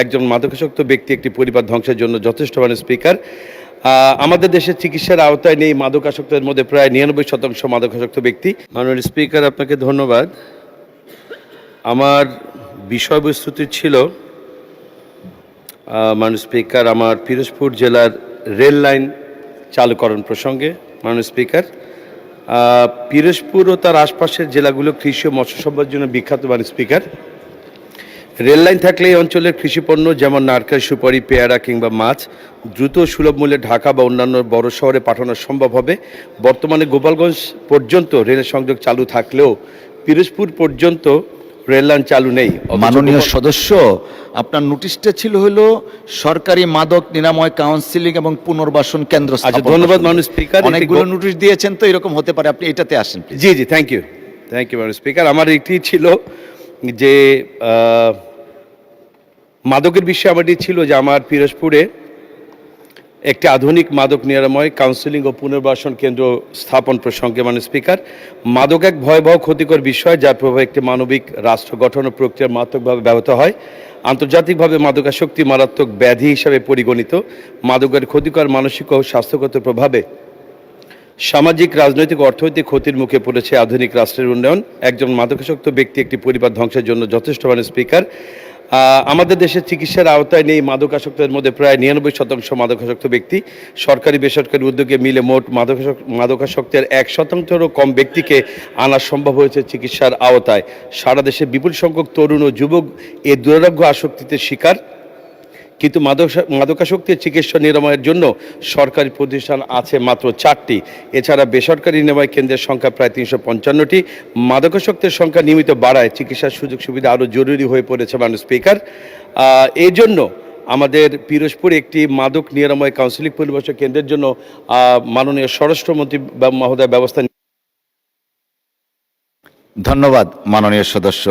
একজন মাদকাসক্ত ব্যক্তি একটি পরিবার ধ্বংসের জন্য যথেষ্ট। মাননীয় স্পিকার, আমাদের দেশে চিকিৎসার আওতায় নেই মাদকাসক্তের মধ্যে প্রায় 99% মাদকাসক্ত ব্যক্তি। মাননীয় স্পিকার, আপনাকে ধন্যবাদ। আমার বিষয়বস্তুটি ছিল, মাননীয় স্পিকার, আমার পিরোজপুর জেলার রেল লাইন চালুকরণ প্রসঙ্গে। মাননীয় স্পিকার, পিরোজপুর ও তার আশপাশের জেলাগুলো কৃষি ও মৎস্য সম্পদের জন্য বিখ্যাত। মাননীয় স্পিকার, রেল লাইন থাকলে এই অঞ্চলের কৃষিপণ্য যেমন নারকেল, সুপারি, পেয়ারা কিংবা মাছ দ্রুত সুলভ মূল্যে ঢাকা বা অন্যান্য বড় শহরে পাঠানো সম্ভব হবে। বর্তমানে গোপালগঞ্জ পর্যন্ত রেল সংযোগ চালু থাকলেও পিরোজপুর পর্যন্ত রেল লাইন চালু নেই। মাননীয় সদস্য, আপনার নোটিশটা ছিল হলো সরকারি মাদক নিরাময় কাউন্সিলিং এবং পুনর্বাসন কেন্দ্র। আচ্ছা, ধন্যবাদ মাননীয় স্পিকার। অনেকগুলো নোটিশ দিয়েছেন, তো এরকম হতে পারে, আপনি এটাতে আসেন। জি, থ্যাংক ইউ মাননীয় স্পিকার। আমার এটি ছিল যে মাদকের বিষয়ে আমার ছিল যে আমার পিরোজপুরে একটি আধুনিক মাদক নিরাময় কাউন্সিলিং ও পুনর্বাসন কেন্দ্র স্থাপন প্রসঙ্গে। মাননীয় স্পিকার, মাদক এক ভয়াবহ ক্ষতিকর বিষয় যার প্রভাব একটি মানবিক রাষ্ট্র গঠন ও প্রক্রিয়ার মারাত্মকভাবে ব্যাহত হয়। আন্তর্জাতিকভাবে মাদকাসক্তি মারাত্মক ব্যাধি হিসাবে পরিগণিত। মাদকের ক্ষতিকর মানসিক ও স্বাস্থ্যগত প্রভাবে সামাজিক, রাজনৈতিক, অর্থনৈতিক ক্ষতির মুখে পড়েছে আধুনিক রাষ্ট্রের উন্নয়ন। একজন মাদকাসক্ত ব্যক্তি একটি পরিবার ধ্বংসের জন্য যথেষ্ট। মাননীয় স্পিকার, আমাদের দেশে চিকিৎসার আওতায় নেই মাদকাসক্তের মধ্যে প্রায় 99% মাদকাসক্ত ব্যক্তি। সরকারি বেসরকারি উদ্যোগে মিলে মোট মাদকাসক্তের 1%-এরও কম ব্যক্তিকে আনা সম্ভব হয়েছে চিকিৎসার আওতায়। সারা দেশে বিপুল সংখ্যক তরুণ ও যুবক এ দুরারোগ্য আসক্তিতে শিকার। কিন্তু মাদকাসক্তির চিকিৎসা নিরাময়ের জন্য সরকারি প্রতিষ্ঠান আছে মাত্র 4টি। এছাড়া বেসরকারি নিরাময় কেন্দ্রের সংখ্যা প্রায় 355টি। মাদকাসক্তের সংখ্যা নিয়মিত বাড়ায় চিকিৎসার সুযোগ সুবিধা আরও জরুরি হয়ে পড়েছে। মাননীয় স্পিকার, এই জন্য আমাদের পিরোজপুরে একটি মাদক নিরাময় কাউন্সিলিং পুনর্বাসন কেন্দ্রের জন্য মাননীয় স্বরাষ্ট্রমন্ত্রী মহোদয় ব্যবস্থা। ধন্যবাদ মাননীয় সদস্য।